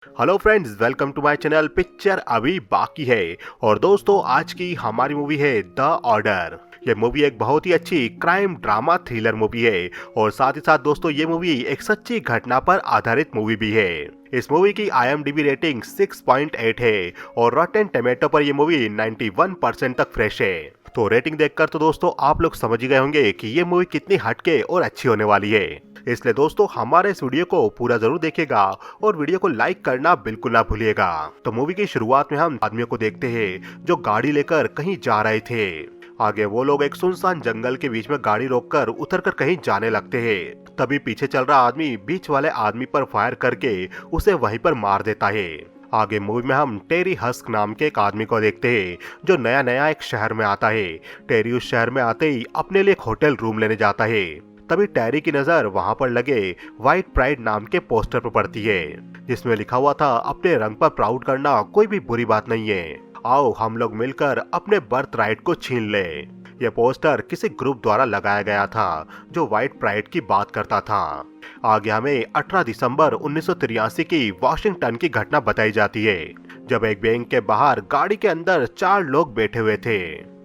Hello friends, welcome to my channel. Picture अभी बाकी है। और दोस्तों, आज की हमारी मूवी है द ऑर्डर। ये मूवी एक बहुत ही अच्छी क्राइम ड्रामा थ्रिलर मूवी है और साथ ही साथ दोस्तों ये मूवी एक सच्ची घटना पर आधारित मूवी भी है। इस मूवी की IMDb रेटिंग 6.8 है और रॉटेन टमेटो पर ये मूवी 91% तक फ्रेश है। तो रेटिंग देखकर तो दोस्तों आप लोग समझ ही गए होंगे कि ये मूवी कितनी हटके और अच्छी होने वाली है। इसलिए दोस्तों हमारे इस वीडियो को पूरा जरूर देखिएगा और वीडियो को लाइक करना बिल्कुल ना भूलिएगा। तो मूवी की शुरुआत में हम आदमियों को देखते हैं जो गाड़ी लेकर कहीं जा रहे थे। आगे वो लोग एक सुनसान जंगल के बीच में गाड़ी रोककर उतरकर कहीं जाने लगते हैं। तभी पीछे चल रहा आदमी बीच वाले आदमी पर फायर करके उसे वहीं पर मार देता है। आगे मूवी में हम टेरी हस्क नाम के एक आदमी को देखते हैं जो नया नया एक शहर में आता है। टेरी उस शहर में आते ही अपने लिए एक होटल रूम लेने जाता है। तभी टेरी की नजर वहां पर लगे व्हाइट प्राइड नाम के पोस्टर पर पड़ती है जिसमें लिखा हुआ था, अपने रंग पर प्राउड करना कोई भी बुरी बात नहीं है, आओ हम लोग मिलकर अपने बर्थ राइट को छीन ले। यह पोस्टर किसी ग्रुप द्वारा लगाया गया था जो व्हाइट प्राइड की बात करता था। आगे हमें 18 दिसंबर 1983 की वॉशिंगटन की घटना बताई जाती है जब एक बैंक के बाहर गाड़ी के अंदर 4 लोग बैठे हुए थे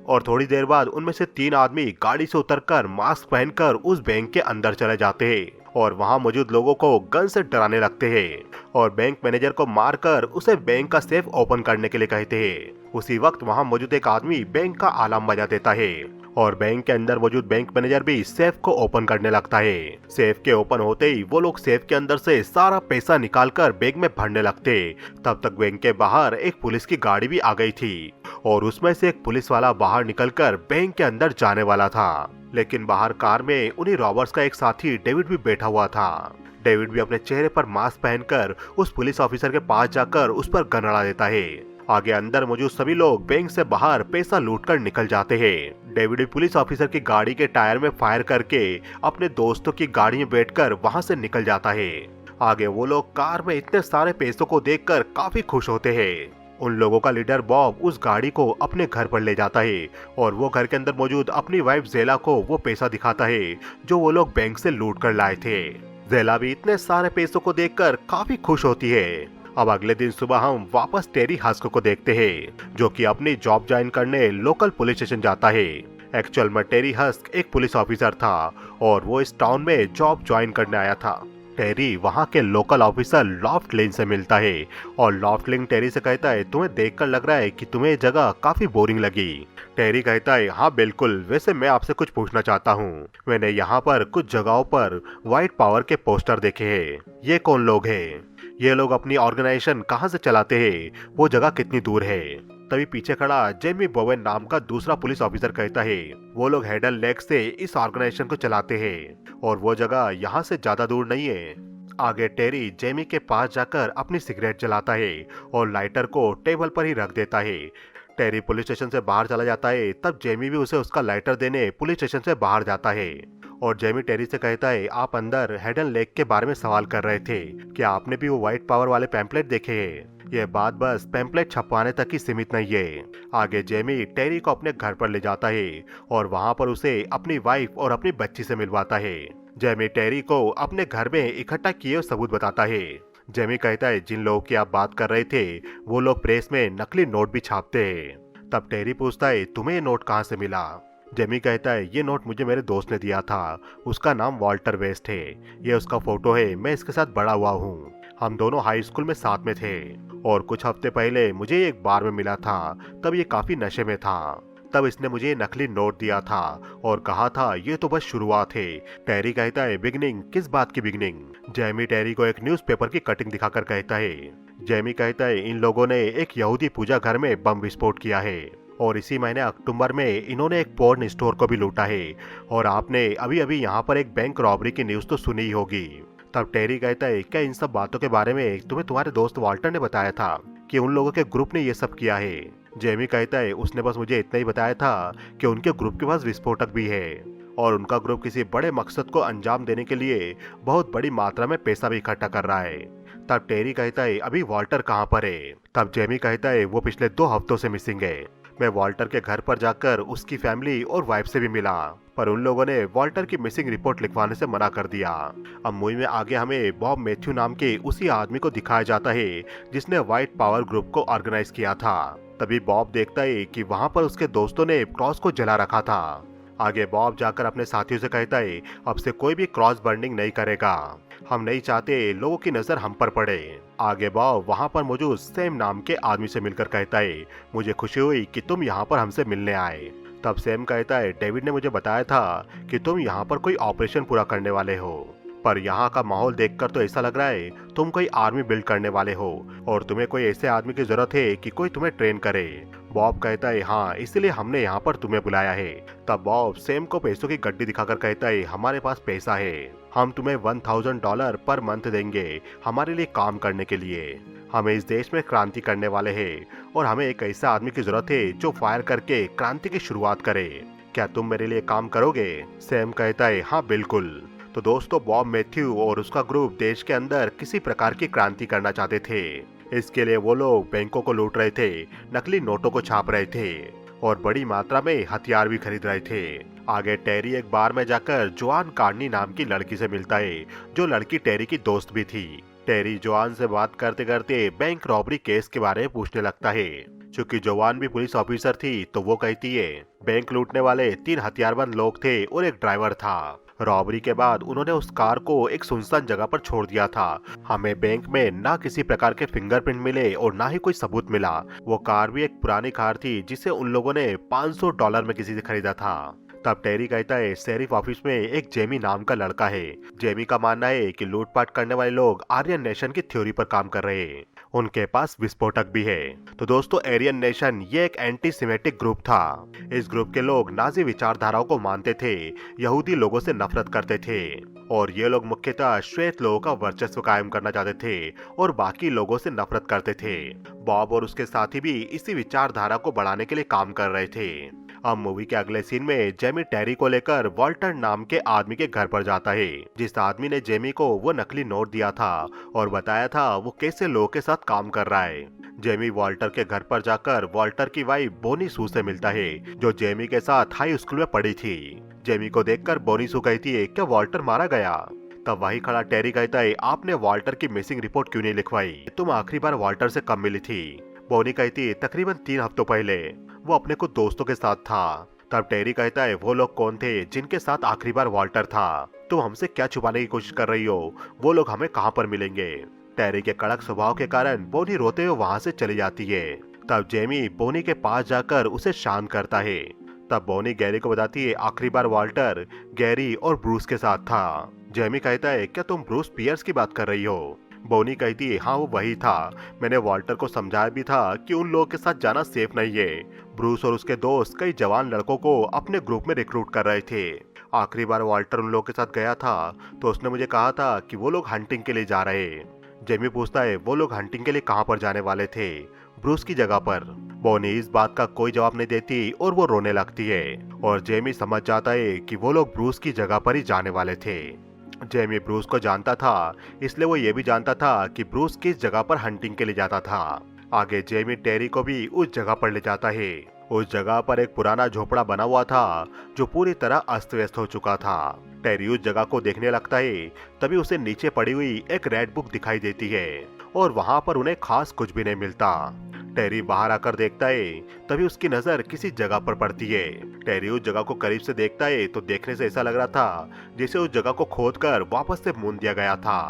और थोड़ी देर बाद उनमें से 3 आदमी गाड़ी से उतरकर मास्क पहनकर उस बैंक के अंदर चले जाते हैं और वहां मौजूद लोगों को गन से डराने लगते हैं और बैंक मैनेजर को मारकर उसे बैंक का सेफ ओपन करने के लिए कहते हैं। उसी वक्त वहां मौजूद एक आदमी बैंक का अलार्म बजा देता है और बैंक के अंदर मौजूद बैंक मैनेजर भी सेफ को ओपन करने लगता है। सेफ के ओपन होते ही वो लोग सेफ के अंदर से सारा पैसा निकालकर बैंक में भरने लगते। तब तक बैंक के बाहर एक पुलिस की गाड़ी भी आ गई थी और उसमें से एक पुलिस वाला बाहर निकलकर बैंक के अंदर जाने वाला था, लेकिन बाहर कार में उन्हीं रॉबर्स का एक साथी डेविड भी बैठा हुआ था। डेविड भी अपने चेहरे पर मास्क पहनकर उस पुलिस ऑफिसर के पास जाकर उस पर गन अड़ा देता है। आगे अंदर मौजूद सभी लोग बैंक से बाहर पैसा लूटकर निकल जाते हैं। डेविड भी पुलिस ऑफिसर की गाड़ी के टायर में फायर करके अपने दोस्तों की गाड़ी में बैठकर वहां से निकल जाता है। आगे वो लोग कार में इतने सारे पैसों को देखकर काफी खुश होते हैं। उन लोगों का लीडर बॉब उस गाड़ी को अपने घर पर ले जाता है और वो घर के अंदर मौजूद अपनी वाइफ जेला को वो पैसा दिखाता है जो वो लोग बैंक से लूट कर लाए थे। जेला भी इतने सारे पैसों को देखकर काफी खुश होती है। अब अगले दिन सुबह हम वापस टेरी हस्क को देखते हैं जो कि अपनी जॉब ज्वाइन करने लोकल पुलिस स्टेशन जाता है। एक्चुअल में टेरी हस्क एक पुलिस ऑफिसर था और वो इस टाउन में जॉब ज्वाइन करने आया था। टेरी वहाँ के लोकल ऑफिसर लॉफ्टलिन से मिलता है और लॉफ्टलिन टेरी से कहता है, तुम्हें देखकर लग रहा है कि तुम्हें ये जगह काफी बोरिंग लगी। टेरी कहता है, हाँ बिल्कुल, वैसे मैं आपसे कुछ पूछना चाहता हूँ। मैंने यहाँ पर कुछ जगहों पर व्हाइट पावर के पोस्टर देखे हैं, ये कौन लोग हैं? ये लोग अपनी ऑर्गेनाइजेशन कहाँ से चलाते हैं? वो जगह कितनी दूर है? तभी पीछे खड़ा जेमी बोवेन नाम का दूसरा पुलिस ऑफिसर कहता है, वो लोग हेडन लेक से इस ऑर्गेनाइजेशन को चलाते हैं और वो जगह यहाँ से ज्यादा दूर नहीं है। आगे टेरी जेमी के पास जाकर अपनी सिगरेट जलाता है और लाइटर को टेबल पर ही रख देता है। टेरी पुलिस स्टेशन से बाहर चला जाता है। तब जेमी भी उसे उसका लाइटर देने पुलिस स्टेशन से बाहर जाता है और जेमी टेरी से कहता है, आप अंदर हेडन लेक के बारे में सवाल कर रहे थे, क्या आपने भी वो व्हाइट पावर वाले पैम्पलेट देखे हैं? ये बात बस पैम्पलेट छपवाने तक ही सीमित नहीं है। आगे जेमी टेरी को अपने घर पर ले जाता है और वहाँ पर उसे अपनी वाइफ और अपनी बच्ची से मिलवाता है। जेमी टेरी को अपने घर में इकट्ठा किए सबूत बताता है। जेमी कहता है, जिन लोगों की आप बात कर रहे थे वो लोग प्रेस में नकली नोट भी छापते हैं। तब टेरी पूछता है, तुम्हें ये नोट कहाँ से मिला? जेमी कहता है, ये नोट मुझे मेरे दोस्त ने दिया था, उसका नाम वॉल्टर वेस्ट है, ये उसका फोटो है, मैं इसके साथ बड़ा हुआ हूँ, हम दोनों हाई स्कूल में साथ में थे और कुछ हफ्ते पहले मुझे एक बार में मिला था, तब ये काफी नशे में था, तब इसने मुझे नकली नोट दिया था और कहा था ये तो बस शुरुआत है। टेरी कहता है, बिगनिंग? किस बात की बिगनिंग? जेमी टेरी को एक न्यूज़पेपर की कटिंग दिखाकर कहता है। जेमी कहता है, इन लोगों ने एक यहूदी पूजा घर में बम विस्फोट किया है और इसी महीने अक्टूबर में इन्होंने एक पोर्न स्टोर को भी लूटा है और आपने अभी अभी यहाँ पर एक बैंक रॉबरी की न्यूज़ तो सुनी ही होगी। तब टेरी कहता है, क्या इन सब बातों के बारे में तुम्हें तुम्हारे दोस्त वॉल्टर ने बताया था कि उन लोगों के ग्रुप ने ये सब किया है? जेमी कहता है, उसने बस मुझे इतना ही बताया था कि उनके ग्रुप के पास विस्फोटक भी है और उनका ग्रुप किसी बड़े मकसद को अंजाम देने के लिए बहुत बड़ी मात्रा में पैसा भी इकट्ठा कर रहा है। तब टेरी कहता है, अभी वॉल्टर कहाँ पर है? तब जेमी कहता है, वो पिछले 2 हफ्तों से मिसिंग है, मैं वॉल्टर के घर पर जाकर उसकी फैमिली और वाइफ से भी मिला। पर उन लोगों ने वॉल्टर की मिसिंग रिपोर्ट लिखवाने से मना कर दिया। अब मूवी में आगे हमें बॉब मैथ्यू नाम के उसी आदमी को दिखाया जाता है जिसने व्हाइट पावर ग्रुप को ऑर्गेनाइज किया था। तभी बॉब देखता है कि वहाँ पर उसके दोस्तों ने क्रॉस को जला रखा था। आगे बॉब जाकर अपने साथियों से कहता है अब से कोई भी क्रॉस बर्निंग नहीं करेगा, हम नहीं चाहते लोगों की नजर हम पर पड़े। आगे बॉब वहाँ पर मौजूद सैम नाम के आदमी से मिलकर कहता है मुझे खुशी हुई कि तुम यहाँ पर हमसे मिलने आए। तब सैम कहता है डेविड ने मुझे बताया था कि तुम यहाँ पर कोई ऑपरेशन पूरा करने वाले हो, पर यहाँ का माहौल देखकर तो ऐसा लग रहा है तुम कोई आर्मी बिल्ड करने वाले हो और तुम्हें कोई ऐसे आदमी की जरूरत है कि कोई तुम्हें ट्रेन करे। बॉब कहता है हाँ, इसलिए हमने यहाँ पर तुम्हें बुलाया है। तब बॉब सैम को पैसों की गड्डी दिखाकर कहता है हमारे पास पैसा है, हम तुम्हें $1000 पर मंथ देंगे हमारे लिए काम करने के लिए। हमें इस देश में क्रांति करने वाले हैं और हमें एक ऐसा आदमी की जरूरत है जो फायर करके क्रांति की शुरुआत करे। क्या तुम मेरे लिए काम करोगे? सैम कहता है हाँ बिल्कुल। तो दोस्तों बॉब मैथ्यू और उसका ग्रुप देश के अंदर किसी प्रकार की क्रांति करना चाहते थे। इसके लिए वो लोग बैंकों को लूट रहे थे, नकली नोटों को छाप रहे थे और बड़ी मात्रा में हथियार भी खरीद रहे थे। आगे टेरी एक बार में जाकर जोआन कार्नी नाम की लड़की से मिलता है, जो लड़की टेरी की दोस्त भी थी। टेरी जोआन से बात करते करते बैंक रॉबरी केस के बारे में पूछने लगता है। चूंकि जोआन भी पुलिस ऑफिसर थी तो वो कहती है बैंक लूटने वाले 3 हथियारबंद लोग थे और एक ड्राइवर था। रॉबरी के बाद उन्होंने उस कार को एक सुनसान जगह पर छोड़ दिया था। हमें बैंक में ना किसी प्रकार के फिंगरप्रिंट मिले और ना ही कोई सबूत मिला। वो कार भी एक पुरानी कार थी जिसे उन लोगों ने $500 में किसी से खरीदा था। तब टेरी कहता है शेरिफ ऑफिस में एक जेमी नाम का लड़का है। जेमी का मानना है कि लूटपाट करने वाले लोग आर्यन नेशन की थ्योरी पर काम कर रहे हैं, उनके पास विस्फोटक भी है। तो दोस्तों आर्यन नेशन ये एक एंटी सेमेटिक ग्रुप था। इस ग्रुप के लोग नाजी विचारधाराओं को मानते थे, यहूदी लोगों से नफरत करते थे और ये लोग मुख्यतः श्वेत लोगों का वर्चस्व कायम करना चाहते थे और बाकी लोगों से नफरत करते थे। बॉब और उसके साथी भी इसी विचारधारा को बढ़ाने के लिए काम कर रहे थे। अब मूवी के अगले सीन में जेमी टेरी को लेकर वॉल्टर नाम के आदमी के घर पर जाता है, जिस आदमी ने जेमी को वो नकली नोट दिया था और बताया था वो कैसे लोगों के साथ काम कर रहा है। जेमी वॉल्टर के घर पर जाकर वॉल्टर की वाइफ बोनी सू से मिलता है, जो जेमी के साथ हाई स्कूल में पढ़ी थी। जेमी को देखकर बोनी सू कहती है क्या वॉल्टर मारा गया? तब वही खड़ा टेरी कहता है आपने वॉल्टर की मिसिंग रिपोर्ट क्यों नहीं लिखवाई? तुम आखिरी बार वॉल्टर से कब मिली थी? बोनी कहती है तकरीबन 3 हफ्तों पहले, वो अपने कुछ दोस्तों के साथ था। तब टेरी कहता है वो लोग कौन थे जिनके साथ आखिरी बार वॉल्टर था? तुम हमसे क्या छुपाने की कोशिश कर रही हो? वो लोग हमें कहाँ पर मिलेंगे? टेरी के कड़क स्वभाव के कारण बोनी रोते हुए वहाँ से चली जाती है। तब जेमी बोनी के पास जाकर उसे शांत करता है। तब बोनी गैरी को बताती है आखिरी बार वॉल्टर गैरी और ब्रूस के साथ था। जेमी कहता है क्या तुम ब्रूस पियर्स की बात कर रही हो? बोनी कहती है हाँ वो वही था, मैंने वॉल्टर को समझाया भी था कि उन लोगों के साथ जाना सेफ नहीं है। ब्रूस और उसके दोस्त कई जवान लड़कों को अपने ग्रुप में रिक्रूट कर रहे थे। आखिरी बार वॉल्टर उन लोगों के साथ गया था तो उसने मुझे कहा था कि वो लोग हंटिंग के लिए जा रहे। जेमी पूछता है वो लोग हंटिंग के लिए कहाँ पर जाने वाले थे? ब्रूस की जगह पर। बोनी इस बात का कोई जवाब नहीं देती और वो रोने लगती है और जेमी समझ जाता है कि वो लोग ब्रूस की जगह पर ही जाने वाले थे। जेमी ब्रूस को जानता था, इसलिए वो ये भी जानता था कि ब्रूस किस जगह पर हंटिंग के लिए जाता था। आगे जेमी टेरी को भी उस जगह पर ले जाता है। उस जगह पर एक पुराना झोपड़ा बना हुआ था जो पूरी तरह अस्त व्यस्त हो चुका था। टेरी उस जगह को देखने लगता है, तभी उसे नीचे पड़ी हुई एक रेड बुक दिखाई देती है और वहाँ पर उन्हें खास कुछ भी नहीं मिलता। टेरी बाहर आकर देखता है, तभी उसकी नजर किसी जगह पर पड़ती है। टेरी उस जगह को करीब से देखता है तो देखने से ऐसा लग रहा था जैसे उस जगह को खोदकर वापस से मूंद दिया गया था।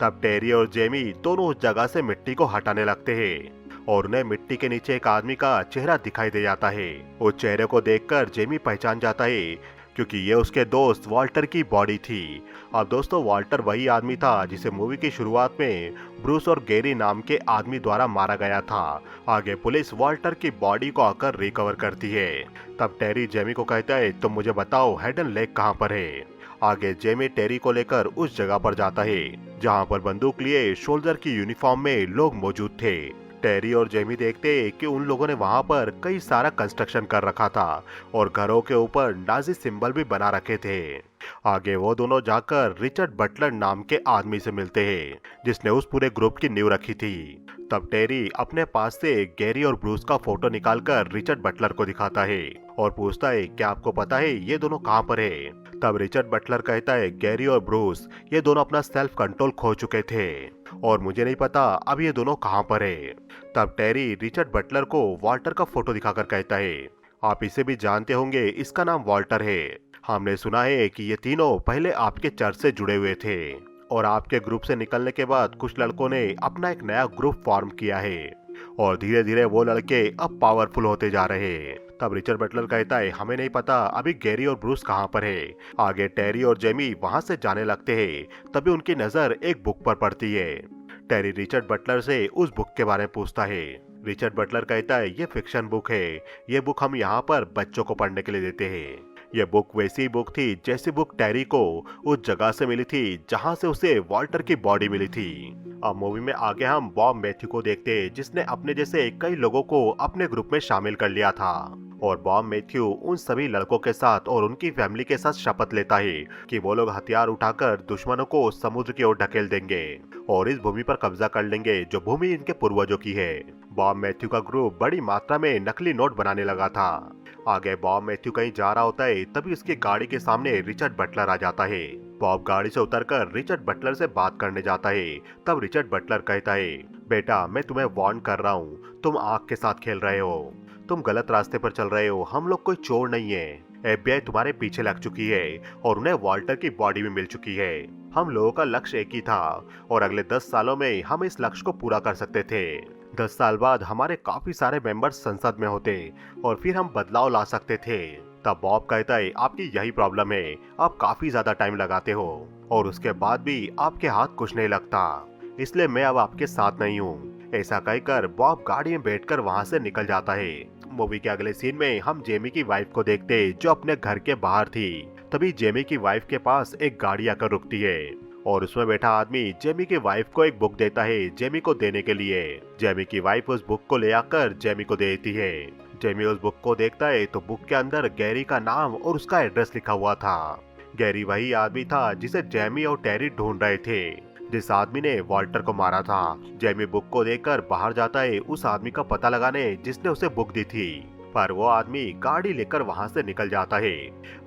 तब टेरी और जेमी दोनों उस जगह से मिट्टी को हटाने लगते हैं और उन्हें मिट्टी के नीचे एक आदमी का चेहरा दिखाई दे जाता है। उस चेहरे को देखकर जेमी पहचान जाता है क्योंकि ये उसके दोस्त वॉल्टर की बॉडी थी। अब दोस्तों वॉल्टर वही आदमी था जिसे मूवी की शुरुआत में ब्रूस और गैरी नाम के आदमी द्वारा मारा गया था। आगे पुलिस वॉल्टर की बॉडी को आकर रिकवर करती है। तब टेरी जेमी को कहता है तुम मुझे बताओ हेडन लेक कहाँ पर है? आगे जेमी टेरी को लेकर उस जगह पर जाता है जहाँ पर बंदूक लिए सोल्जर की यूनिफॉर्म में लोग मौजूद थे। टेरी और जेमी देखते कि उन लोगों ने वहां पर कई सारा कंस्ट्रक्शन कर रखा था और घरों के ऊपर नाजी सिंबल भी बना रखे थे। आगे वो दोनों जाकर रिचर्ड बटलर नाम के आदमी से मिलते हैं जिसने उस पूरे ग्रुप की नींव रखी थी। तब टेरी अपने पास से गैरी और ब्रूस का फोटो निकालकर रिचर्ड बटलर को दिखाता है और पूछता है क्या आपको पता है ये दोनों कहाँ पर है। तब रिचर्ड बटलर कहता है गैरी और ब्रूस ये दोनों अपना सेल्फ कंट्रोल खो चुके थे और मुझे नहीं पता अब ये दोनों कहाँ पर है। तब टेरी रिचर्ड बटलर को वॉल्टर का फोटो दिखाकर कहता है आप इसे भी जानते होंगे, इसका नाम वॉल्टर है। हमने सुना है कि ये तीनों पहले आपके चर्च से जुड़े हुए थे और आपके ग्रुप से निकलने के बाद कुछ लड़कों ने अपना एक नया ग्रुप फॉर्म किया है और धीरे धीरे वो लड़के अब पावरफुल होते जा रहे हैं। तब रिचर्ड बटलर कहता है हमें नहीं पता अभी गैरी और ब्रूस कहाँ पर है। आगे टेरी और जेमी वहाँ से जाने लगते हैं। तभी उनकी नजर एक बुक पर पड़ती है। टेरी रिचर्ड बटलर से उस बुक के बारे में पूछता है। रिचर्ड बटलर कहता है ये फिक्शन बुक है, ये बुक हम यहाँ पर बच्चों को पढ़ने के लिए देते हैं। यह बुक वैसी बुक थी जैसी बुक टेरी को उस जगह से मिली थी जहाँ से उसे वॉल्टर की बॉडी मिली थी। अब मूवी में आगे हम बॉब मैथ्यू को देखते हैं जिसने अपने जैसे कई लोगों को अपने ग्रुप में शामिल कर लिया था और बॉब मैथ्यू उन सभी लड़कों के साथ और उनकी फैमिली के साथ शपथ लेता है कि वो लोग हथियार उठाकर दुश्मनों को समुद्र की ओर ढकेल देंगे और इस भूमि पर कब्जा कर लेंगे जो भूमि इनके पूर्वजों की है। बॉब मैथ्यू का ग्रुप बड़ी मात्रा में नकली नोट बनाने लगा था। आगे बॉब मैथ्यू कहीं जा रहा होता है तभी उसकी गाड़ी के सामने रिचर्ड बटलर आ जाता है। बॉब गाड़ी से उतरकर रिचर्ड बटलर से बात करने जाता है। तब रिचर्ड बटलर कहता है बेटा मैं तुम्हें वार्न कर रहा हूँ, तुम आग के साथ खेल रहे हो, तुम गलत रास्ते पर चल रहे हो, हम लोग कोई चोर नहीं है। FBI तुम्हारे पीछे लग चुकी है और उन्हें वॉल्टर की बॉडी भी मिल चुकी है। हम लोगों का लक्ष्य एक ही था और अगले 10 सालों में हम इस लक्ष्य को पूरा कर सकते थे। 10 साल बाद हमारे काफी सारे मेंबर्स संसद में होते और फिर हम बदलाव ला सकते थे। तब बॉब कहता है आपकी यही प्रॉब्लम है, आप काफी ज्यादा टाइम लगाते हो और उसके बाद भी आपके हाथ कुछ नहीं लगता, इसलिए मैं अब आपके साथ नहीं हूँ। ऐसा कहकर बॉब गाड़ी में बैठकर वहाँ से निकल जाता है। मूवी के अगले सीन में हम जेमी की वाइफ को देखते जो अपने घर के बाहर थी। तभी जेमी की वाइफ के पास एक गाड़ी आकर रुकती है और उसमें बैठा आदमी जेमी की वाइफ को एक बुक देता है जेमी को देने के लिए। जेमी की वाइफ उस बुक को ले आकर जेमी को देती है। जेमी उस बुक को देखता है तो बुक के अंदर गैरी का नाम और उसका एड्रेस लिखा हुआ था। गैरी वही आदमी था जिसे जेमी और टेरी ढूंढ रहे थे, जिस आदमी ने वॉल्टर को मारा था। जेमी बुक को देखकर बाहर जाता है उस आदमी का पता लगाने जिसने उसे बुक दी थी, पर वो आदमी गाड़ी लेकर वहां से निकल जाता है।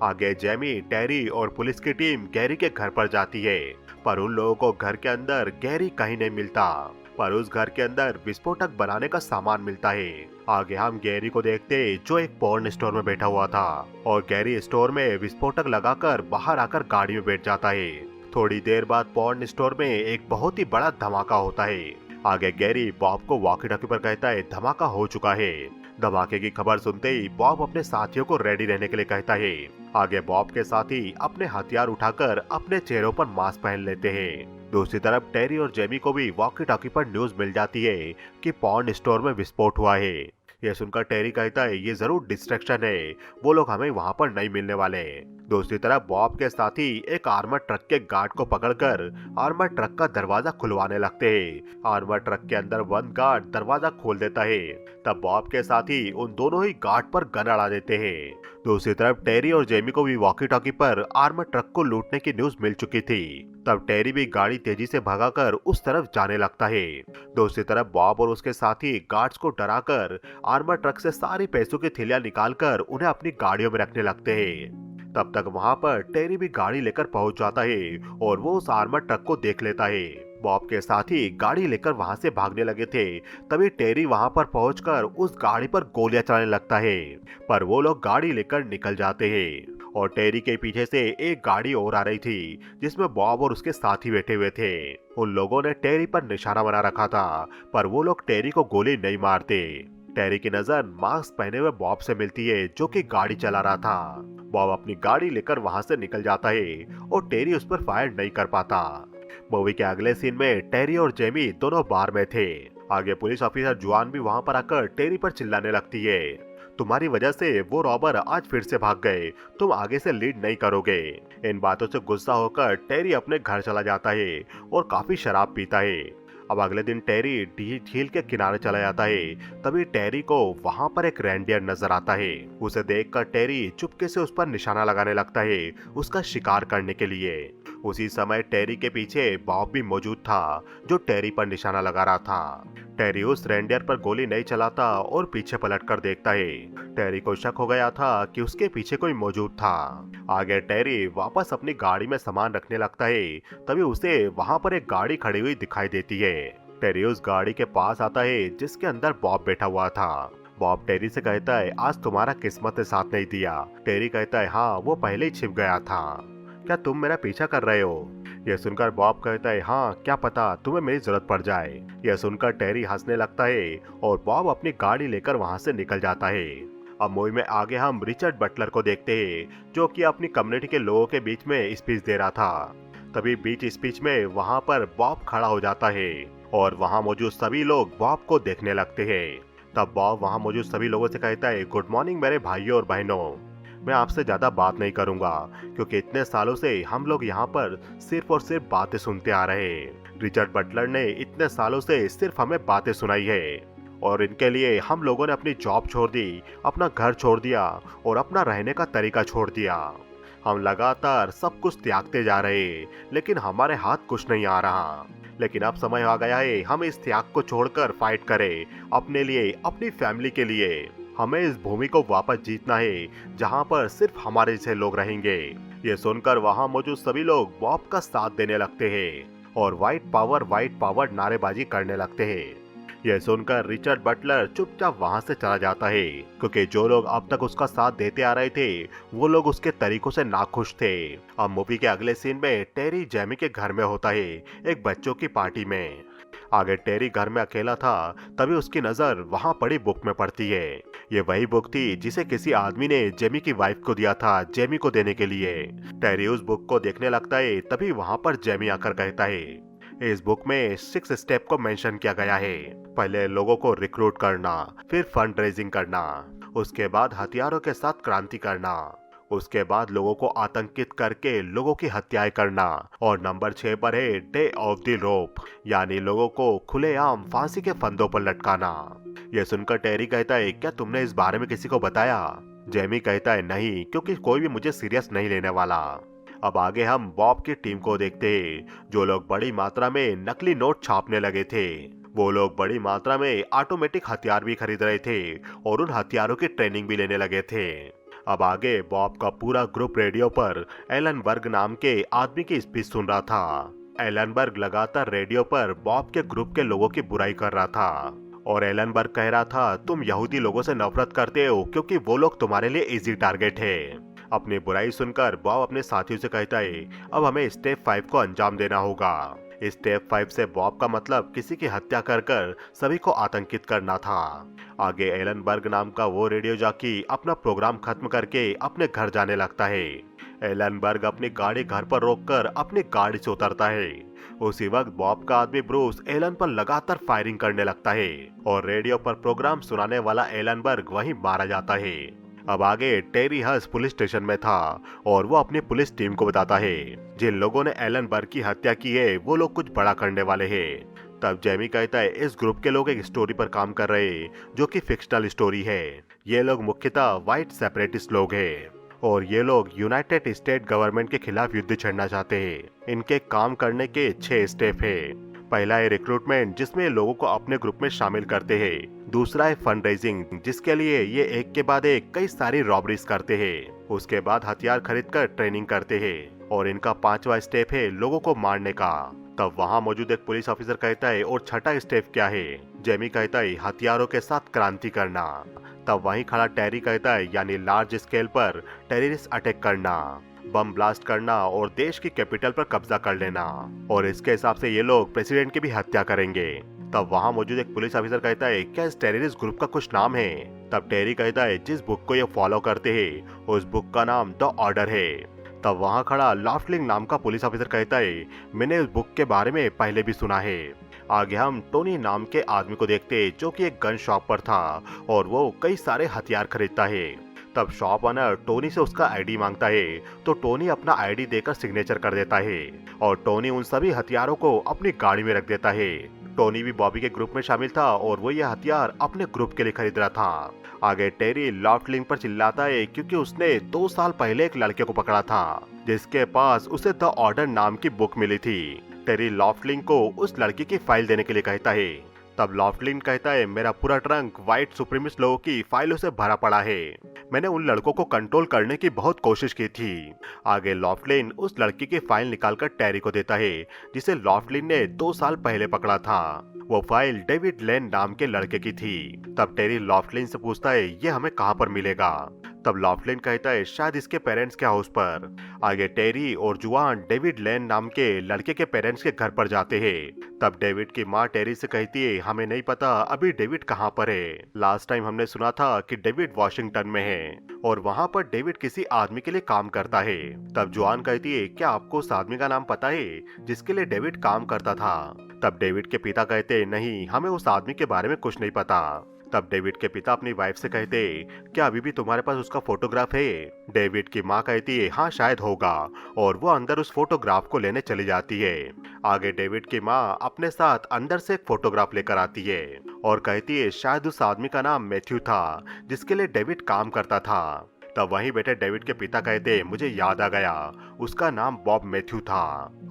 आगे जेमी, टेरी और पुलिस की टीम गैरी के घर पर जाती है, पर उन लोगों को घर के अंदर गैरी कहीं नहीं मिलता, पर उस घर के अंदर विस्फोटक बनाने का सामान मिलता है। आगे हम गैरी को देखते जो एक पॉर्न स्टोर में बैठा हुआ था और गैरी स्टोर में विस्फोटक लगाकर बाहर आकर गाड़ी में बैठ जाता है। थोड़ी देर बाद पॉर्न स्टोर में एक बहुत ही बड़ा धमाका होता है। आगे गैरी बॉब को वॉकी टॉकी पर कहता है धमाका हो चुका है। धमाके की खबर सुनते ही बॉब अपने साथियों को रेडी रहने के लिए कहता है। आगे बॉब के साथी अपने हथियार उठाकर अपने चेहरों पर मास्क पहन लेते हैं। दूसरी तरफ टेरी और जेमी को भी वॉकी टॉकी पर न्यूज मिल जाती है कि पॉर्न स्टोर में विस्फोट हुआ है। यह सुनकर टेरी कहता है ये जरूर डिस्ट्रैक्शन है, वो लोग हमें वहाँ पर नहीं मिलने वाले। दूसरी तरफ बॉब के साथी एक आर्मर ट्रक के गार्ड को पकड़कर आर्मर ट्रक का दरवाजा खुलवाने लगते हैं। आर्मर ट्रक के अंदर वन गार्ड दरवाजा खोल देता है। तब बॉब के साथी उन दोनों ही गार्ड पर गन अड़ा देते हैं। दूसरी तरफ टेरी और जेमी को भी वॉकी टॉकी पर आर्मर ट्रक को लूटने की न्यूज मिल चुकी थी। तब टेरी भी गाड़ी तेजी से भगाकर उस तरफ जाने लगता है। दूसरी तरफ बॉब और उसके साथी गार्ड्स को डराकर आर्मर ट्रक से सारी पैसों की थैलियां निकालकर उन्हें अपनी गाड़ियों में रखने लगते हैं। तब तक वहां पर टेरी भी गाड़ी लेकर पहुंच जाता है और वो उस आर्मर ट्रक को देख लेता है। बॉब के साथी गाड़ी लेकर वहां से भागने लगे थे, तभी टेरी वहां पर पहुंचकर उस गाड़ी पर गोलियां चलाने लगता है, पर वो लोग गाड़ी लेकर निकल जाते हैं और टेरी के पीछे से एक गाड़ी और आ रही थी जिसमें बॉब और उसके साथी बैठे हुए थे। उन लोगों ने टेरी पर निशाना बना रखा था, पर वो लोग टेरी को गोली नहीं मारते। टेरी की नजर मास्क पहने हुए बॉब से मिलती है जो कि गाड़ी चला रहा था। बॉब अपनी गाड़ी लेकर वहां से निकल जाता है और टेरी उस पर फायर नहीं कर पाता। मूवी के अगले सीन में टेरी और जेमी दोनों बार में थे। आगे पुलिस ऑफिसर जुआन भी वहां पर आकर टेरी पर चिल्लाने लगती है, तुम्हारी वजह से वो रॉबर आज फिर से भाग गए, तुम आगे से लीड नहीं करोगे। इन बातों से गुस्सा होकर टेरी अपने घर चला जाता है और काफी शराब पीता है। अब अगले दिन टेरी झील के किनारे चला जाता है। तभी टेरी को वहां पर एक रेंडियर नजर आता है। उसे देखकर टेरी चुपके से उस पर निशाना लगाने लगता है उसका शिकार करने के लिए। उसी समय टेरी के पीछे बॉब भी मौजूद था जो टेरी पर निशाना लगा रहा था। टेरी उस रेंडियर पर गोली नहीं चलाता और पीछे पलट कर देखता है। टेरी को शक हो गया था कि उसके पीछे कोई मौजूद था। आगे टेरी वापस अपनी गाड़ी में सामान रखने लगता है, तभी उसे वहां पर एक गाड़ी खड़ी हुई दिखाई देती है। टेरी उस गाड़ी के पास आता है जिसके अंदर बॉब बैठा हुआ था। बॉब टेरी से कहता है, आज तुम्हारा किस्मत ने साथ नहीं दिया। टेरी कहता है, हाँ वो पहले ही छिप गया था। क्या तुम मेरा पीछा कर रहे हो? यह सुनकर बॉब कहता है, हाँ क्या पता तुम्हें मेरी जरूरत पड़ जाए। यह सुनकर टेरी हंसने लगता है और बॉब अपनी गाड़ी लेकर वहां से निकल जाता है। अब मूवी में आगे हम रिचर्ड बटलर को देखते हैं, जो कि अपनी कम्युनिटी के लोगों के बीच में स्पीच दे रहा था। तभी बीच स्पीच में वहां पर बॉब खड़ा हो जाता है और वहां मौजूद सभी लोग बॉब को देखने लगते हैं। तब बॉब वहां मौजूद सभी लोगों से कहता है, गुड मॉर्निंग मेरे भाइयों और बहनों। मैं आपसे ज्यादा बात नहीं करूंगा क्योंकि इतने सालों से हम लोग यहाँ पर सिर्फ और सिर्फ बातें सुनते आ रहे हैं। रिचर्ड बटलर ने इतने सालों से सिर्फ हमें बातें सुनाई है और इनके लिए हम लोगों ने अपनी जॉब छोड़ दी, अपना घर छोड़ दिया और अपना रहने का तरीका छोड़ दिया। हम लगातार सब कुछ त्यागते जा रहे लेकिन हमारे हाथ कुछ नहीं आ रहा। लेकिन अब समय आ गया है हम इस त्याग को छोड़कर फाइट करें अपने लिए, अपनी फैमिली के लिए। हमें इस भूमि को वापस जीतना है जहां पर सिर्फ हमारे जैसे लोग रहेंगे। ये सुनकर वहां मौजूद सभी लोग बॉब का साथ देने लगते हैं और व्हाइट पावर नारेबाजी करने लगते हैं। यह सुनकर रिचर्ड बटलर चुपचाप वहां से चला जाता है क्योंकि जो लोग अब तक उसका साथ देते आ रहे थे वो लोग उसके तरीकों से नाखुश थे। अब मूवी के अगले सीन में टेरी जेमी के घर में होता है, एक बच्चों की पार्टी में। आगे टेरी घर में अकेला था, तभी उसकी नजर वहां पड़ी बुक में पड़ती है। ये वही बुक थी जिसे किसी आदमी ने जेमी की वाइफ को दिया था जेमी को देने के लिए। टेरी उस बुक को देखने लगता है, तभी वहां पर जेमी आकर कहता है, इस बुक में 6 स्टेप को मेंशन किया गया है। पहले लोगों को रिक्रूट करना, फिर फंड रेजिंग करना, उसके बाद हथियारों के साथ क्रांति करना, उसके बाद लोगों को आतंकित करके लोगों की हत्याएं करना और नंबर 6 पर है डे ऑफ द रोप, यानी लोगों को खुलेआम फांसी के फंदों पर लटकाना। यह सुनकर टेरी कहता है, क्या तुमने इस बारे में किसी को बताया? जेमी कहता है, नहीं, क्योंकि कोई भी मुझे सीरियस नहीं लेने वाला। अब आगे हम बॉब की टीम को देखते हैं, जो लोग बड़ी मात्रा में नकली नोट छापने लगे थे। वो लोग बड़ी मात्रा में ऑटोमेटिक हथियार भी खरीद रहे थे और उन हथियारों की ट्रेनिंग भी लेने लगे थे। अब आगे बॉब का पूरा ग्रुप रेडियो पर एलनबर्ग नाम के आदमी की स्पीच सुन रहा था। एलनबर्ग लगातार रेडियो पर बॉब के ग्रुप के लोगों की बुराई कर रहा था और एलनबर्ग कह रहा था, तुम यहूदी लोगों से नफरत करते हो क्योंकि वो लोग तुम्हारे लिए इजी टारगेट है। अपनी बुराई सुनकर बॉब अपने साथियों से कहता है, अब हमें स्टेप 5 को अंजाम देना होगा। स्टेप 5 से बॉब का मतलब किसी की हत्या कर सभी को आतंकित करना था। आगे एलनबर्ग नाम का वो रेडियो जॉकी अपना प्रोग्राम खत्म करके अपने घर जाने लगता है। एलनबर्ग अपनी गाड़ी घर पर रोककर अपनी गाड़ी से उतरता है। उसी वक्त बॉब का आदमी ब्रूस एलन पर लगातार फायरिंग करने लगता है और रेडियो पर प्रोग्राम सुनाने वाला एलनबर्ग वहीं मारा जाता है। अब आगे टेरी हस पुलिस स्टेशन में था और वो अपनी पुलिस टीम को बताता है, जिन लोगों ने एलनबर्ग की हत्या की है वो लोग कुछ बड़ा करने वाले हैं। तब जेमी कहता है, इस ग्रुप के लोग एक स्टोरी पर काम कर रहे हैं जो कि फिक्शनल स्टोरी है। ये लोग मुख्यतः व्हाइट सेपरेटिस्ट लोग हैं और ये लोग यूनाइटेड स्टेट गवर्नमेंट के खिलाफ युद्ध छेड़ना चाहते हैं। इनके काम करने के 6 स्टेप है। पहला है रिक्रूटमेंट, जिसमें लोगों को अपने ग्रुप में शामिल करते हैं। दूसरा है फंड रेजिंग, जिसके लिए ये एक के बाद एक कई सारी रॉबरीज करते हैं। उसके बाद हथियार खरीदकर ट्रेनिंग करते हैं और इनका 5वां स्टेप है लोगों को मारने का। तब वहाँ मौजूद एक पुलिस ऑफिसर कहता है, और छठा स्टेप क्या है? जेमी कहता है, हथियारों के साथ क्रांति करना। तब वहीं खड़ा टेरी कहता है, यानी लार्ज स्केल पर टेररिस्ट अटैक करना, बम ब्लास्ट करना और देश की कैपिटल पर कब्जा कर लेना। और इसके हिसाब से ये लोग प्रेसिडेंट की भी हत्या करेंगे। तब वहाँ मौजूद एक पुलिस ऑफिसर कहता है, क्या इस टेररिस्ट ग्रुप का कुछ नाम है? तब टेरी कहता है, जिस बुक को ये फॉलो करते हैं उस बुक का नाम द ऑर्डर है। तब वहाँ खड़ा लॉफ्लिंग नाम का पुलिस ऑफिसर कहता है, मैंने उस बुक के बारे में पहले भी सुना है। आगे हम टोनी नाम के आदमी को देखते जो कि एक गन शॉप पर था और वो कई सारे हथियार खरीदता है। तब शॉप ओनर टोनी से उसका आईडी मांगता है तो टोनी अपना आईडी देकर सिग्नेचर कर देता है और टोनी उन सभी हथियारों को अपनी गाड़ी में रख देता है। टोनी भी बॉबी के ग्रुप में शामिल था और वो ये हथियार अपने ग्रुप के लिए खरीद रहा था। आगे टेरी लॉफ्लिंग पर चिल्लाता है क्योंकि उसने 2 साल पहले एक लड़के को पकड़ा था जिसके पास उसे द ऑर्डर नाम की बुक मिली थी। टेरी लॉफ्लिंग को उस लड़की की फाइल देने के लिए कहता है। तब लॉफ्लिन कहता है मेरा पूरा ट्रंक व्हाइट सुप्रीमिस्ट लोगों की फाइलों से भरा पड़ा है। मैंने उन लड़कों को कंट्रोल करने की बहुत कोशिश की थी। आगे लॉफ्लिन उस लड़की की फाइल निकालकर टेरी को देता है जिसे लॉफ्लिन ने 2 साल पहले पकड़ा था। वो फाइल डेविड लेन नाम के लड़के की थी। तब टेरी लॉफ्लिन से पूछता है ये हमें कहाँ पर मिलेगा। तब लॉफ्लिन कहता है शायद इसके पेरेंट्स के हाउस पर। आगे टेरी और जुआन डेविड लेन नाम के लड़के के पेरेंट्स के घर पर जाते हैं। तब डेविड की माँ टेरी से कहती है हमें नहीं पता अभी डेविड कहाँ पर है। लास्ट टाइम हमने सुना था कि डेविड वॉशिंगटन में है और वहाँ पर डेविड किसी आदमी के लिए काम करता है। तब जुआन कहती है क्या आपको उस आदमी का नाम पता है जिसके लिए डेविड काम करता था। तब डेविड के पिता कहते नहीं हमें उस आदमी के बारे में कुछ नहीं पता। तब डेविड के पिता अपनी वाइफ से कहते क्या अभी भी तुम्हारे पास उसका फोटोग्राफ है। डेविड की माँ कहती है हाँ शायद होगा और वो अंदर उस फोटोग्राफ को लेने चली जाती है। आगे डेविड की माँ अपने साथ अंदर से एक फोटोग्राफ लेकर आती है और कहती है शायद उस आदमी का नाम मैथ्यू था जिसके लिए डेविड काम करता था। तब वहीं बैठे डेविड के पिता कहते मुझे याद आ गया उसका नाम बॉब मैथ्यू था।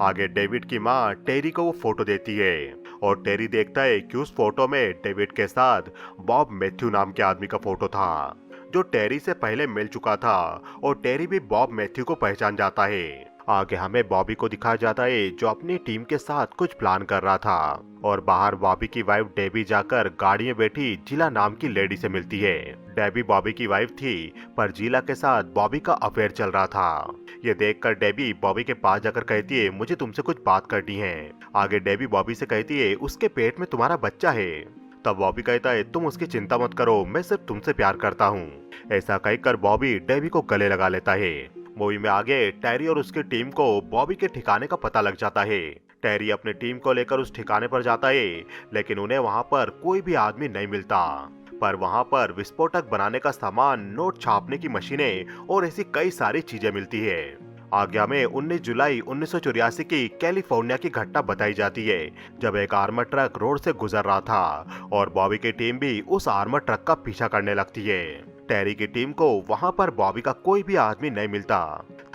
आगे डेविड की माँ टेरी को वो फोटो देती है और टेरी देखता है कि उस फोटो में डेविड के साथ बॉब मैथ्यू नाम के आदमी का फोटो था जो टेरी से पहले मिल चुका था और टेरी भी बॉब मैथ्यू को पहचान जाता है। आगे हमें बॉबी को दिखाया जाता है जो अपनी टीम के साथ कुछ प्लान कर रहा था और बाहर बॉबी की वाइफ डेबी जाकर गाड़ी में बैठी जिला नाम की लेडी से मिलती है। डेबी बॉबी की वाइफ थी पर जिला के साथ बॉबी का अफेयर चल रहा था। ये देखकर डेबी बॉबी के पास जाकर कहती है मुझे तुमसे कुछ बात करनी है। आगे डेबी बॉबी से कहती है उसके पेट में तुम्हारा बच्चा है। तब बॉबी कहता है तुम उसकी चिंता मत करो मैं सिर्फ तुमसे प्यार करता हूँ। ऐसा कहकर बॉबी डेबी को गले लगा लेता है। मूवी में आगे टेरी और उसकी टीम को बॉबी के ठिकाने का पता लग जाता है। टेरी अपनी टीम को लेकर उस ठिकाने पर जाता है लेकिन उन्हें वहां पर कोई भी आदमी नहीं मिलता। पर वहां पर विस्फोटक बनाने का सामान, नोट छापने की मशीनें और ऐसी कई सारी चीजें मिलती है। आगे हमें 19 जुलाई 1984 की कैलिफोर्निया की घटना बताई जाती है जब एक आर्मर ट्रक रोड से गुजर रहा था और बॉबी की टीम भी उस आर्मर ट्रक का पीछा करने लगती है। टेरी की टीम को वहां पर बॉबी का कोई भी आदमी नहीं मिलता।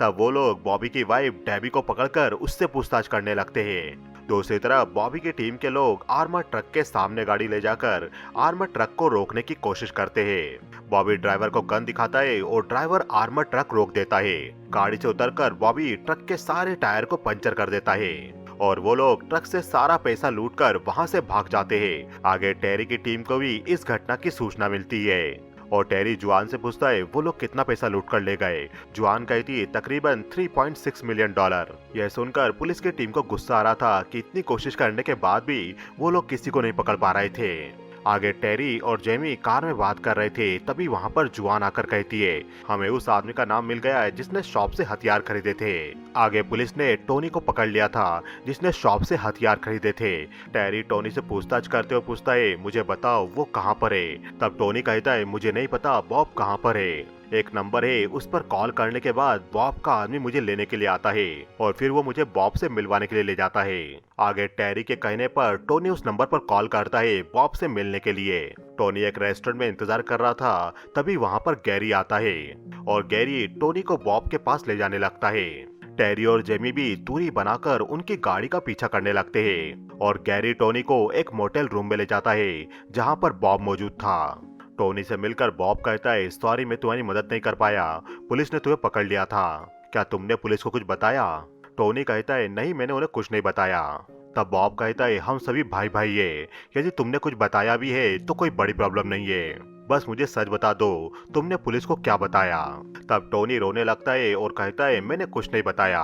तब वो लोग बॉबी की वाइफ डेबी को पकड़कर उससे पूछताछ करने लगते हैं। दूसरी तरफ बॉबी की टीम के लोग आर्मर ट्रक के सामने गाड़ी ले जाकर आर्मर ट्रक को रोकने की कोशिश करते हैं। बॉबी ड्राइवर को गन दिखाता है और ड्राइवर आर्मर ट्रक रोक देता है। गाड़ी से उतरकर बॉबी ट्रक के सारे टायर को पंचर कर देता है और वो लोग ट्रक से सारा पैसा लूटकर वहां से भाग जाते हैं। आगे टेरी की टीम को भी इस घटना की सूचना मिलती है और टेरी जुआन से पूछता है वो लोग कितना पैसा लूट कर ले गए। जुआन कहती है तकरीबन $3.6 मिलियन। यह सुनकर पुलिस की टीम को गुस्सा आ रहा था कि इतनी कोशिश करने के बाद भी वो लोग किसी को नहीं पकड़ पा रहे थे। आगे टेरी और जेमी कार में बात कर रहे थे तभी वहां पर जुआन आकर कहती है हमें उस आदमी का नाम मिल गया है जिसने शॉप से हथियार खरीदे थे। आगे पुलिस ने टोनी को पकड़ लिया था जिसने शॉप से हथियार खरीदे थे। टेरी टोनी से पूछताछ करते हुए पूछता है मुझे बताओ वो कहाँ पर है। तब टोनी कहता है मुझे नहीं पता बॉब कहाँ पर है। एक नंबर है उस पर कॉल करने के बाद बॉब का आदमी मुझे लेने के लिए आता है और फिर वो मुझे बॉब से मिलवाने के लिए ले जाता है। आगे टेरी के कहने पर टोनी उस नंबर पर कॉल करता है बॉब से मिलने के लिए। टोनी एक रेस्टोरेंट में इंतजार कर रहा था तभी वहाँ पर गैरी आता है और गैरी टोनी को बॉब के पास ले जाने लगता है। टेरी और जेमी भी दूरी बनाकर उनकी गाड़ी का पीछा करने लगते हैं और गैरी टोनी को एक मोटेल रूम में ले जाता है जहाँ पर बॉब मौजूद था। टोनी से मिलकर बॉब कहता है सॉरी मैं तुम्हारी मदद नहीं कर पाया, पुलिस ने तुम्हें पकड़ लिया था, क्या तुमने पुलिस को कुछ बताया। टोनी कहता है नहीं मैंने उन्हें कुछ नहीं बताया। तब बॉब कहता है हम सभी भाई भाई है, यदि तुमने कुछ बताया भी है तो कोई बड़ी प्रॉब्लम नहीं है, बस मुझे सच बता दो तुमने पुलिस को क्या बताया। तब टोनी रोने लगता है और कहता है मैंने कुछ नहीं बताया।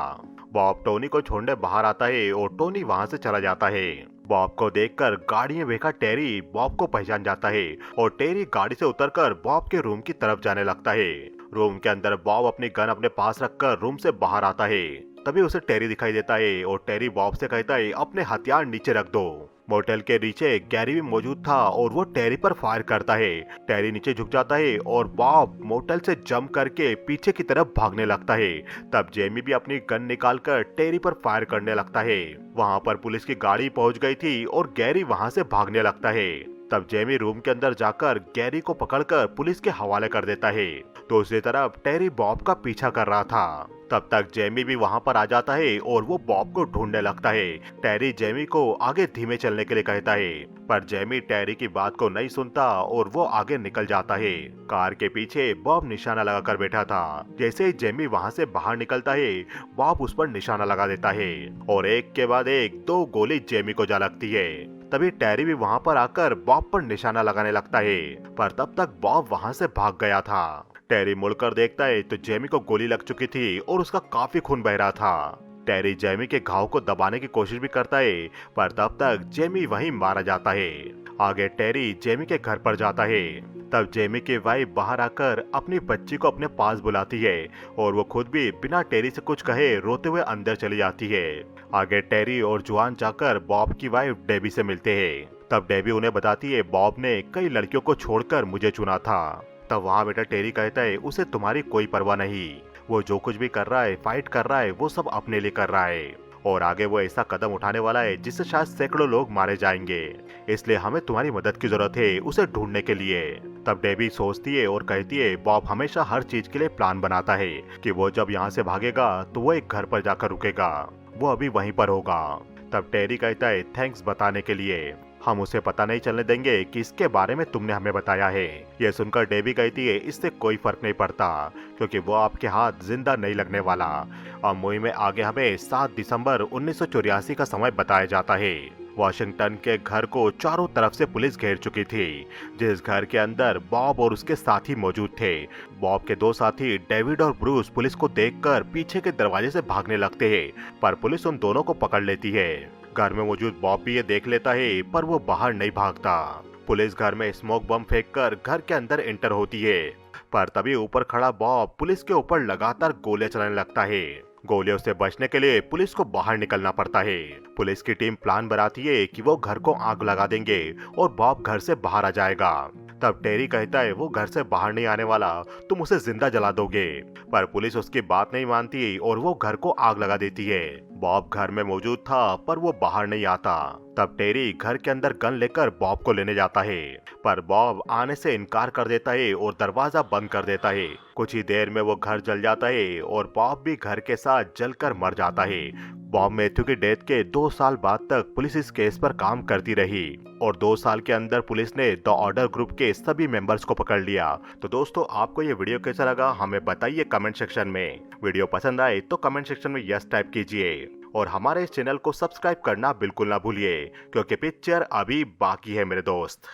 बॉब टोनी को छोड़ने बाहर आता है और टोनी वहां से चला जाता है। बॉब को देखकर गाड़ी में बैठा टेरी बॉब को पहचान जाता है और टेरी गाड़ी से उतरकर बॉब के रूम की तरफ जाने लगता है। रूम के अंदर बॉब अपनी गन अपने पास रखकर रूम से बाहर आता है। तभी उसे टेरी दिखाई देता है और टेरी बॉब से कहता है अपने हथियार नीचे रख दो। मोटेल के नीचे गैरी भी मौजूद था और वो टेरी पर फायर करता है। टेरी नीचे झुक जाता है और बॉब मोटेल से जंप करके पीछे की तरफ भागने लगता है। तब जेमी भी अपनी गन निकालकर टेरी पर फायर करने लगता है। वहां पर पुलिस की गाड़ी पहुंच गई थी और गैरी वहां से भागने लगता है। तब जेमी रूम के अंदर जाकर गैरी को पकड़कर पुलिस के हवाले कर देता है। दूसरी तरफ टेरी बॉब का पीछा कर रहा था। तब तक जेमी भी वहां पर आ जाता है और वो बॉब को ढूंढने लगता है। टेरी जेमी को आगे धीमे चलने के लिए कहता है, पर जेमी टेरी की बात को नहीं सुनता और वो आगे निकल जाता है। कार के पीछे बॉब निशाना लगाकर बैठा था। जैसे ही जेमी वहां से बाहर निकलता है, बॉब उस पर निशाना लगा देता है और एक के बाद एक 2 गोली जेमी को जा लगती है। तभी टेरी भी वहां पर आकर बॉब पर निशाना लगाने लगता है, पर तब तक बॉब वहां से भाग गया था। टेरी मुड़कर देखता है तो जेमी को गोली लग चुकी थी और उसका काफी खून बह रहा था। टेरी जेमी के घाव को दबाने की कोशिश भी करता है, पर तब तक जेमी वहीं मारा जाता है। आगे टेरी जेमी के घर पर जाता है। तब जेमी की वाइफ बाहर आकर अपनी बच्ची को अपने पास बुलाती है और वो खुद भी बिना टेरी से कुछ कहे रोते हुए अंदर चली जाती है। आगे टेरी और जुआन जाकर बॉब की वाइफ डेबी से मिलते हैं। तब डेबी उन्हें बताती है, बॉब ने कई लड़कियों को छोड़कर मुझे चुना था। तब वहाँ बेटा टेरी कहता है, उसे तुम्हारी कोई परवाह नहीं, वो जो कुछ भी कर रहा है, फाइट कर रहा है, वो सब अपने लिए कर रहा है और आगे वो ऐसा कदम उठाने वाला है जिससे शायद सैकड़ों लोग मारे जाएंगे, इसलिए हमें तुम्हारी मदद की जरूरत है उसे ढूंढने के लिए। तब डेबी सोचती है और कहती है, बॉब हमेशा हर चीज के लिए प्लान बनाता है कि वो जब यहाँ से भागेगा तो वो एक घर पर जाकर रुकेगा, वो अभी वहीं पर होगा। तब टेरी कहता है, थैंक्स बताने के लिए, हम उसे पता नहीं चलने देंगे कि इसके बारे में तुमने हमें बताया है। यह सुनकर डेबी कहती है, इससे कोई फर्क नहीं पड़ता क्योंकि वो आपके हाथ जिंदा नहीं लगने वाला। और मूवी में आगे हमें 7 दिसंबर 1984 का समय बताया जाता है। वॉशिंगटन के घर को चारों तरफ से पुलिस घेर चुकी थी, जिस घर के अंदर बॉब और उसके साथी मौजूद थे। बॉब के 2 साथी डेविड और ब्रूस पुलिस को देखकर पीछे के दरवाजे से भागने लगते हैं, पर पुलिस उन दोनों को पकड़ लेती है। घर में मौजूद बॉब भी ये देख लेता है, पर वो बाहर नहीं भागता। पुलिस घर में स्मोक बम फेंककर घर के अंदर एंटर होती है, पर तभी ऊपर खड़ा बॉब पुलिस के ऊपर लगातार गोलियां चलाने लगता है। गोलियों से बचने के लिए पुलिस को बाहर निकलना पड़ता है। पुलिस की टीम प्लान बनाती है कि वो घर को आग लगा देंगे और बॉब घर से बाहर आ जाएगा। तब टेरी कहता है, वो घर से बाहर नहीं आने वाला, तुम उसे जिंदा जला दोगे, पर पुलिस उसकी बात नहीं मानती और वो घर को आग लगा देती है। बॉब घर में मौजूद था, पर वो बाहर नहीं आता। तब टेरी घर के अंदर गन लेकर बॉब को लेने जाता है, पर बॉब आने से इनकार कर देता है और दरवाजा बंद कर देता है। कुछ ही देर में वो घर जल जाता है और बॉब भी घर के साथ जलकर मर जाता है। बॉब मैथ्यू की डेथ के 2 साल बाद तक पुलिस इस केस पर काम करती रही और 2 साल के अंदर पुलिस ने द ऑर्डर ग्रुप के सभी मेंबर्स को पकड़ लिया। तो दोस्तों, आपको ये वीडियो कैसा लगा हमें बताइए कमेंट सेक्शन में। वीडियो पसंद आए तो कमेंट सेक्शन में यस टाइप कीजिए और हमारे इस चैनल को सब्सक्राइब करना बिल्कुल ना भूलिए क्योंकि पिक्चर अभी बाकी है मेरे दोस्त।